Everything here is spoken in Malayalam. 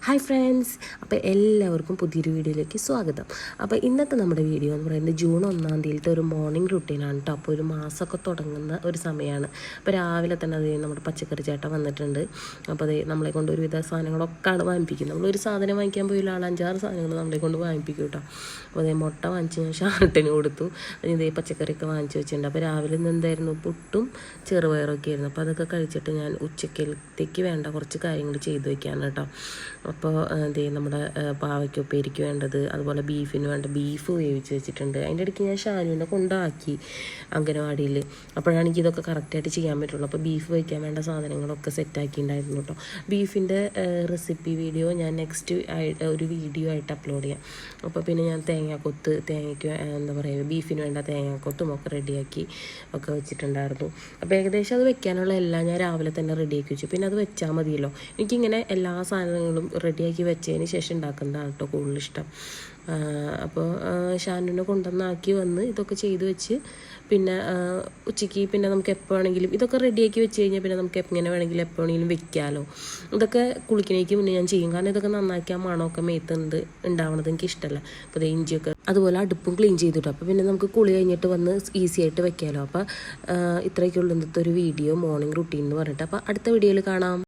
ഹായ് ഫ്രണ്ട്സ്, അപ്പോൾ എല്ലാവർക്കും പുതിയൊരു വീഡിയോയിലേക്ക് സ്വാഗതം. അപ്പോൾ ഇന്നത്തെ നമ്മുടെ വീഡിയോ എന്ന് പറയുന്നത് ജൂൺ 1 തീയതിയിലത്തെ ഒരു മോർണിംഗ് റുട്ടീനാണ് കേട്ടോ. അപ്പോൾ ഒരു മാസമൊക്കെ തുടങ്ങുന്ന ഒരു സമയമാണ്. അപ്പോൾ രാവിലെ തന്നെ അത് നമ്മുടെ പച്ചക്കറി ചേട്ടൻ വന്നിട്ടുണ്ട്. അപ്പോൾ അത് നമ്മളെ കൊണ്ട് ഒരുവിധ സാധനങ്ങളൊക്കെ ആണ് വാങ്ങിപ്പിക്കുന്നത്. നമ്മളൊരു സാധനം വാങ്ങിക്കാൻ പോയി ആൾ 5-6 സാധനങ്ങൾ നമ്മളെ കൊണ്ട് വാങ്ങിപ്പിക്കും കേട്ടോ. അപ്പോൾ അതേ മുട്ട വാങ്ങിച്ച് ഞാൻ ഷാർട്ടിന് കൊടുത്തു. ഇതേ പച്ചക്കറിയൊക്കെ വാങ്ങിച്ച് വെച്ചിട്ടുണ്ട്. അപ്പോൾ രാവിലെ ഇന്ന് എന്തായിരുന്നു, പുട്ടും ചെറുപയറൊക്കെ ആയിരുന്നു. അപ്പോൾ അതൊക്കെ കഴിച്ചിട്ട് ഞാൻ ഉച്ചക്കലത്തേക്ക് വേണ്ട കുറച്ച് കാര്യങ്ങൾ ചെയ്ത് വയ്ക്കാണ് കേട്ടോ. അപ്പോൾ നമ്മുടെ പാവയ്ക്ക് ഉപ്പേരിക്ക് വേണ്ടത്, അതുപോലെ ബീഫിന് വേണ്ട ബീഫ് വേവിച്ച് വെച്ചിട്ടുണ്ട്. അതിൻ്റെ ഇടയ്ക്ക് ഞാൻ ഷാനുവിനെ കൊണ്ടാക്കി അംഗനവാടിയിൽ. അപ്പോഴാണ് എനിക്കിതൊക്കെ കറക്റ്റായിട്ട് ചെയ്യാൻ പറ്റുള്ളൂ. അപ്പോൾ ബീഫ് വയ്ക്കാൻ വേണ്ട സാധനങ്ങളൊക്കെ സെറ്റാക്കിയിട്ടുണ്ടായിരുന്നു കേട്ടോ. ബീഫിൻ്റെ റെസിപ്പി വീഡിയോ ഞാൻ നെക്സ്റ്റ് ആയിട്ട് ഒരു വീഡിയോ ആയിട്ട് അപ്ലോഡ് ചെയ്യാം. അപ്പോൾ പിന്നെ ഞാൻ തേങ്ങയ്ക്ക് എന്താ പറയുക, ബീഫിന് വേണ്ട തേങ്ങാക്കൊത്തും ഒക്കെ റെഡിയാക്കി ഒക്കെ വെച്ചിട്ടുണ്ടായിരുന്നു. അപ്പോൾ ഏകദേശം അത് വെക്കാനുള്ള എല്ലാം ഞാൻ രാവിലെ തന്നെ റെഡിയാക്കി വെച്ചു. പിന്നെ അത് വെച്ചാൽ മതിയല്ലോ. എനിക്കിങ്ങനെ എല്ലാ സാധനങ്ങളും റെഡിയാക്കി വെച്ചതിന് ശേഷം ഉണ്ടാക്കുന്നതാണ് കേട്ടോ കൂടുതലിഷ്ടം. അപ്പോൾ ഷാനുവിനെ കൊണ്ടുവന്നാക്കി വന്ന് ഇതൊക്കെ ചെയ്ത് വെച്ച് പിന്നെ ഉച്ചയ്ക്ക് പിന്നെ നമുക്ക് എപ്പോൾ വേണമെങ്കിലും ഇതൊക്കെ റെഡിയാക്കി വെച്ച് കഴിഞ്ഞാൽ പിന്നെ നമുക്ക് എങ്ങനെ വേണമെങ്കിലും എപ്പോൾ വേണമെങ്കിലും വെക്കാമല്ലോ. ഇതൊക്കെ കുളിക്കണേക്ക് മുന്നേ ഞാൻ ചെയ്യും, കാരണം ഇതൊക്കെ നന്നാക്കിയാൽ മണമൊക്കെ മേത്തുണ്ട് ഉണ്ടാവണത് എനിക്ക് ഇഷ്ടമല്ല. അപ്പോൾ അത് ഇഞ്ചിയൊക്കെ അതുപോലെ അടുപ്പും ക്ലീൻ ചെയ്തിട്ടു. അപ്പോൾ പിന്നെ നമുക്ക് കുളി കഴിഞ്ഞിട്ട് വന്ന് ഈസി ആയിട്ട് വെക്കാമല്ലോ. അപ്പോൾ ഇത്രയൊക്കെയുള്ള ഇന്നത്തെ ഒരു വീഡിയോ മോർണിംഗ് റുട്ടീൻ എന്ന് പറഞ്ഞിട്ട്. അപ്പോൾ അടുത്ത വീഡിയോയിൽ കാണാം.